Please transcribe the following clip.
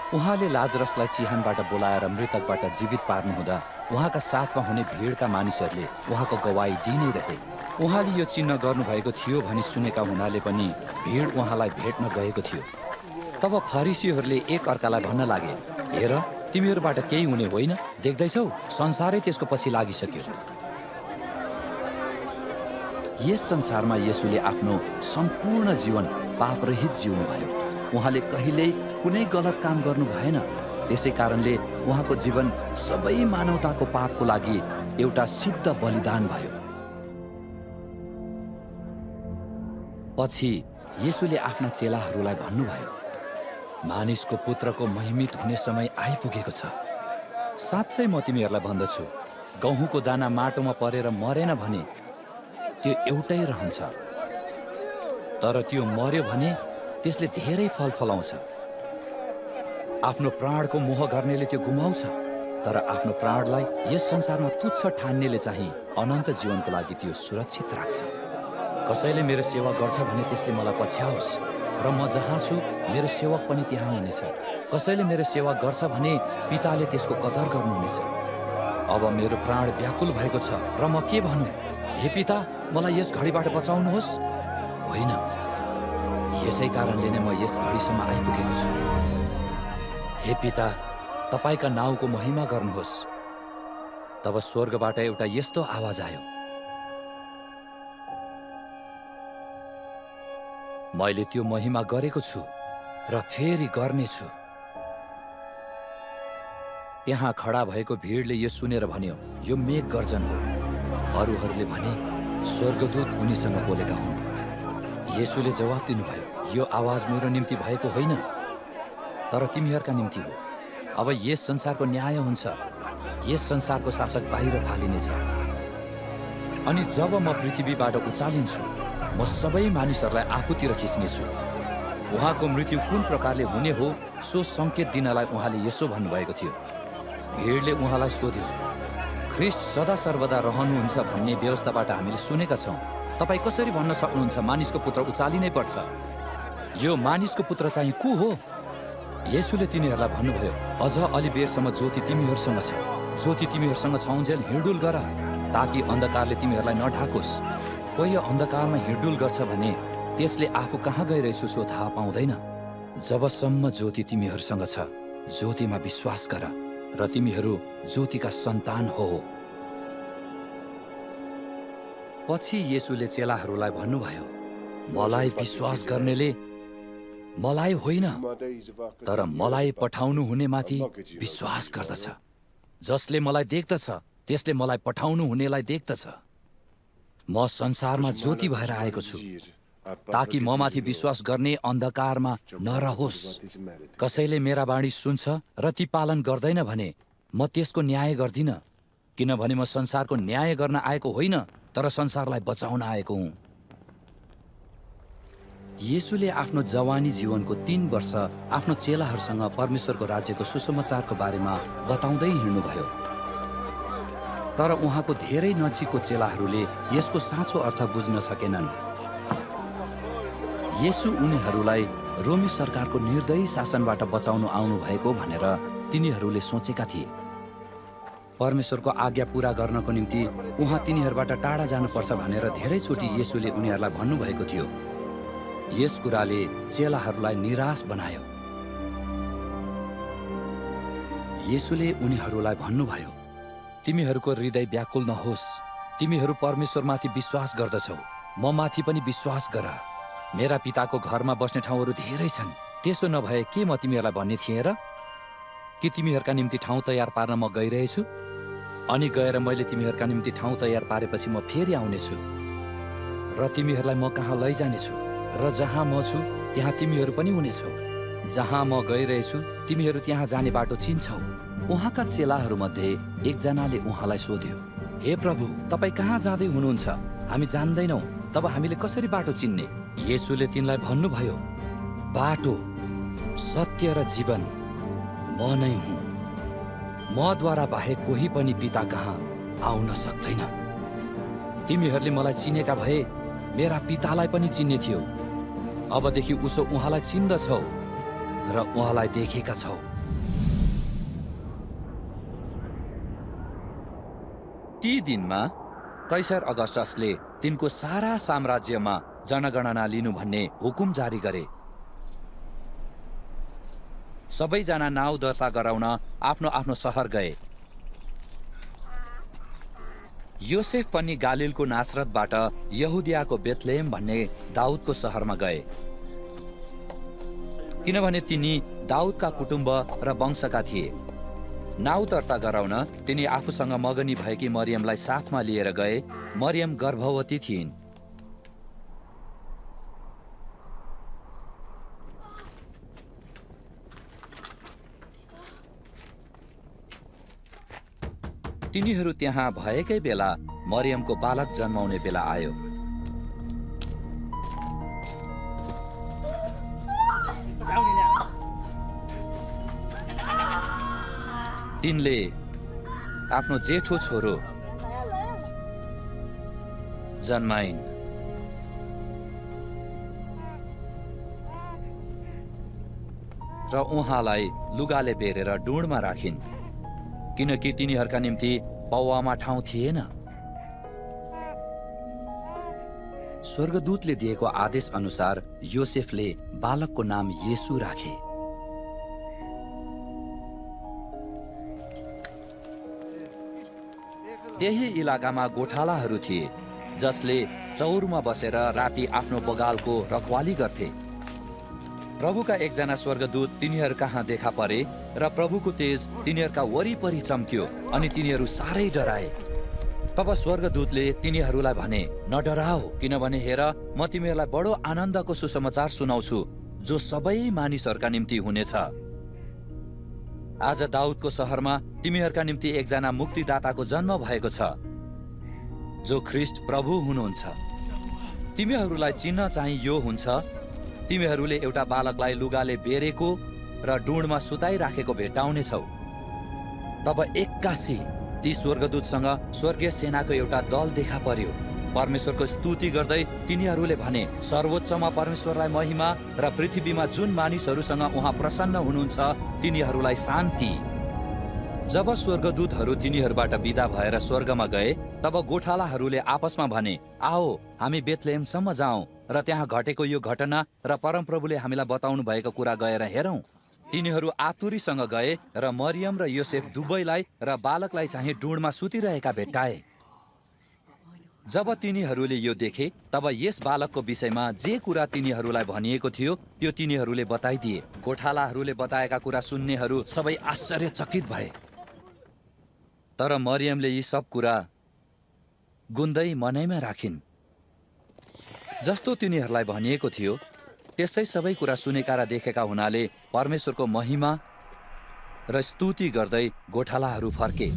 उहाँले लाजरसलाई चिहानबाट बोलाएर मृतकबाट जीवित पार्नुहुँदा उहाँका साथमा हुने भिडका मानिसहरूले उहाँको गवाई दिइ नै रहे। उहाँले यो चिन्ह गर्नुभएको थियो भनी सुनेका हुनाले पनि भिड उहाँलाई भेट्न गएको थियो। तब फरिसीहरूले एक अर्कालाई भन्न लागे, हेर तिमीहरूबाट केही हुने होइन, देख्दैछौ संसारै त्यसको पछि लागिसक्यो। यस संसारमा येशूले आफ्नो सम्पूर्ण जीवन पापरहित जिउनुभयो। उहाँले कहिल्यै कुनै गलत काम गर्नु भएन। त्यसै कारणले उहाँको जीवन सबै मानवताको पापको लागि एउटा सिद्ध बलिदान भयो। पछि येशूले आफ्ना चेलाहरूलाई भन्नुभयो, मानिसको पुत्रको महिमित हुने समय आइपुगेको छ। साँच्चै म तिमीहरूलाई भन्दछु, गहुँको दाना माटोमा परेर मरेन भने त्यो एउटै रहन्छ, तर त्यो मर्यो भने त्यसले धेरै फल फलाउँछ। आफ्नो प्राणको मोह गर्नेले त्यो गुमाउँछ, तर आफ्नो प्राणलाई यस संसारमा तुच्छ ठान्नेले चाहिँ अनन्त जीवनको लागि त्यो सुरक्षित राख्छ। कसैले मेरो सेवा गर्छ भने त्यसले मलाई पछ्याओस्, र म जहाँ छु मेरो सेवक पनि त्यहाँ हुनेछ। कसैले मेरो सेवा गर्छ भने पिताले त्यसको कदर गर्नुहुनेछ। अब मेरो प्राण व्याकुल भएको छ र म के भनौँ? हे पिता, मलाई यस घडीबाट बचाउनुहोस्। होइन, यसै कारणले नै म यस घडीसम्म आइपुगेको छु। हे पिता, तपाईँका नाउँको महिमा गर्नुहोस्। तब स्वर्गबाट एउटा यस्तो आवाज आयो, मैले त्यो महिमा गरेको छु र फेरि गर्नेछु। त्यहाँ खडा भएको भिडले यो सुनेर भन्यो, यो मेघ गर्जन हो। अरूहरूले भने, स्वर्गदूत उनीसँग बोलेका हुन्। येशूले जवाब दिनुभयो, यो आवाज मेरो निम्ति भएको होइन, तर तिमीहरूका निम्ति हो। अब यस संसारको न्याय हुन्छ। यस संसारको शासक बाहिर फालिनेछ। अनि जब म पृथ्वीबाट उचालिन्छु, म सबै मानिसहरूलाई आफूतिर खिच्नेछु। उहाँको मृत्यु कुन प्रकारले हुने हो सो सङ्केत दिनलाई उहाँले यसो भन्नुभएको थियो। भिडले उहाँलाई सोध्यो, ख्रिस्ट सदा सर्वदा रहनुहुन्छ भन्ने व्यवस्थाबाट हामीले सुनेका छौँ। तपाईँ कसरी भन्न सक्नुहुन्छ मानिसको पुत्र उचालिनै पर्छ? यो मानिसको पुत्र चाहिँ को हो? येशूले तिनीहरूलाई भन्नुभयो, अझ अलि बेरसम्म ज्योति तिमीहरूसँग छ। ज्योति तिमीहरूसँग छाउन्जेल हिँडुल गर, ताकि अन्धकारले तिमीहरूलाई नढाकोस्। कोही अन्धकारमा हिँडुल गर्छ भने त्यसले आफू कहाँ गइरहेछु सो थाहा पाउँदैन। जबसम्म ज्योति तिमीहरूसँग छ, ज्योतिमा विश्वास गर र तिमीहरू ज्योतिका सन्तान हो। पछि येशूले चेलाहरूलाई भन्नुभयो, मलाई विश्वास गर्नेले मलाई होइन, तर मलाई पठाउनु हुनेमाथि विश्वास गर्दछ। जसले मलाई देख्दछ त्यसले मलाई पठाउनु हुनेलाई देख्दछ। म संसारमा ज्योति भएर आएको छु, ताकि ममाथि विश्वास गर्ने अन्धकारमा नरहोस्। कसैले मेरा बाणी सुन्छ र ती पालन गर्दैन भने म त्यसको न्याय गर्दिन, किनभने म संसारको न्याय गर्न आएको होइन, तर संसारलाई बचाउन आएको हुँ। येशूले आफ्नो जवानी जीवनको 3 वर्ष आफ्नो चेलाहरूसँग परमेश्वरको राज्यको सुसमाचारको बारेमा बताउँदै हिँड्नुभयो। तर उहाँको धेरै नजिकको चेलाहरूले यसको साँचो अर्थ बुझ्न सकेनन्। येशू उनीहरूलाई रोमी सरकारको निर्दयी शासनबाट बचाउनु आउनुभएको भनेर तिनीहरूले सोचेका थिए। परमेश्वरको आज्ञा पूरा गर्नको निम्ति उहाँ तिनीहरूबाट टाढा जानुपर्छ भनेर धेरैचोटि येशूले उनीहरूलाई भन्नुभएको थियो। यस कुराले चेलाहरूलाई निराश बनायो। येशूले उनीहरूलाई भन्नुभयो, तिमीहरूको हृदय व्याकुल नहोस्। तिमीहरू परमेश्वरमाथि विश्वास गर्दछौ, म माथि पनि विश्वास गर। मेरा पिताको घरमा बस्ने ठाउँहरू धेरै छन्। त्यसो नभए के म तिमीहरूलाई भन्ने थिएँ र? कि तिमीहरूका निम्ति ठाउँ तयार पार्न म गइरहेछु? अनि गएर मैले तिमीहरूका निम्ति ठाउँ तयार पारेपछि म फेरि आउनेछु र तिमीहरूलाई म कहाँ लैजानेछु, र जहाँ म छु त्यहाँ तिमीहरू पनि हुनेछौ। जहाँ म गइरहेछु तिमीहरू त्यहाँ जाने बाटो चिन्छौ। उहाँका चेलाहरूमध्ये एकजनाले उहाँलाई सोध्यो, हे प्रभु, तपाईँ कहाँ जाँदै हुनुहुन्छ? हामी जान्दैनौँ, तब हामीले कसरी बाटो चिन्ने? येशूले तिनलाई भन्नुभयो, बाटो, सत्य र जीवन म नै हुँ। मद्वारा बाहेक कोही पनि पिता कहाँ आउन सक्दैन। तिमीहरूले मलाई चिनेका भए मेरा पितालाई पनि चिन्ने थियो। अबदेखि उसो उहाँलाई चिन्दछौ र उहाँलाई देखेका छौ। ती दिनमा कैसर अगस्टसले तिनको सारा साम्राज्यमा जनगणना लिनु भन्ने हुकुम जारी गरे। सबैजना नाउँ दर्ता गराउन आफ्नो आफ्नो सहर गए। योसेफ पनि गालिलको नासरतबाट यहुदियाको बेथलेहेम भन्ने दाउदको सहरमा गए, किनभने तिनी दाउदका कुटुम्ब र वंशका थिए। नाउँ दर्ता गराउन तिनी आफूसँग मगनी भएकी मरियमलाई साथमा लिएर गए। मरियम गर्भवती थिइन्। तिनीहरू त्यहाँ भएकै बेला मरियमको बालक जन्माउने बेला आयो। तिनले आफ्नो जेठो छोरो जन्माइन्। र उहाँलाई लुगाले बेरेर डुँडमा राखिन्, किनकि तिनीहरूका निम्ति पौवामा ठाउँ थिएन। स्वर्गदूतले दिएको आदेश अनुसार योसेफले बालकको नाम येशू राखे। त्यही इलाकामा गोठालाहरू थिए जसले चौरमा बसेर राति आफ्नो बगालको रखवाली गर्थे। प्रभुका एकजना स्वर्गदूत तिनीहरू कहाँ देखा परे र प्रभुको तेज तिनीहरूका वरिपरि चम्क्यो अनि तिनीहरू साह्रै डराए। तब स्वर्गदूतले तिनीहरूलाई भने, नडराओ, किनभने हेर, म तिमीहरूलाई बडो आनन्दको सुसमाचार सुनाउँछु जो सबै मानिसहरूका निम्ति हुनेछ। आज दाउदको सहरमा तिमीहरूका निम्ति एकजना मुक्तिदाताको जन्म भएको छ, जो ख्रिस्ट प्रभु हुनुहुन्छ। तिमीहरूलाई चिन्ह चाहिँ यो हुन्छ, तिमीहरूले एउटा बालकलाई लुगाले बेरेको र डुँडमा सुताइराखेको भेट्टाउनेछौ। तब एक्कासी ती स्वर्गदूतसँग स्वर्गीय सेनाको एउटा दल देखा पर्यो। परमेश्वरको स्तुति गर्दै तिनीहरूले भने, सर्वोच्चमा परमेश्वरलाई महिमा र पृथ्वीमा जुन मानिसहरूसँग उहाँ प्रसन्न हुनुहुन्छ तिनीहरूलाई शान्ति। जब स्वर्गदूतहरू तिनीहरूबाट विदा भएर स्वर्गमा गए, तब गोठालाहरूले आपसमा भने, आओ हामी बेथलेहेमसम्म जाउँ र त्यहाँ घटेको यो घटना र परमप्रभुले हामीलाई बताउनु भएको कुरा गएर हेरौँ। तिनीहरू आतुरीसँग गए र मरियम र योसेफ दुवैलाई र बालकलाई चाहिँ डुँडमा सुतिरहेका भेट्टाए। जब तिनीहरूले यो देखे, तब यस बालकको विषयमा जे कुरा तिनीहरूलाई भनिएको थियो त्यो तिनीहरूले बताइदिए। गोठालाहरूले बताएका कुरा सुन्नेहरू सबै आश्चर्यचकित भए। तर मरियमले यी सब कुरा गुन्दै मनैमा राखिन्। जस्तो तिनीहरूलाई भनिएको थियो त्यस्तै सबै कुरा सुनेका र देखेका हुनाले परमेश्वरको महिमा र स्तुति गर्दै गोठालाहरू फर्के।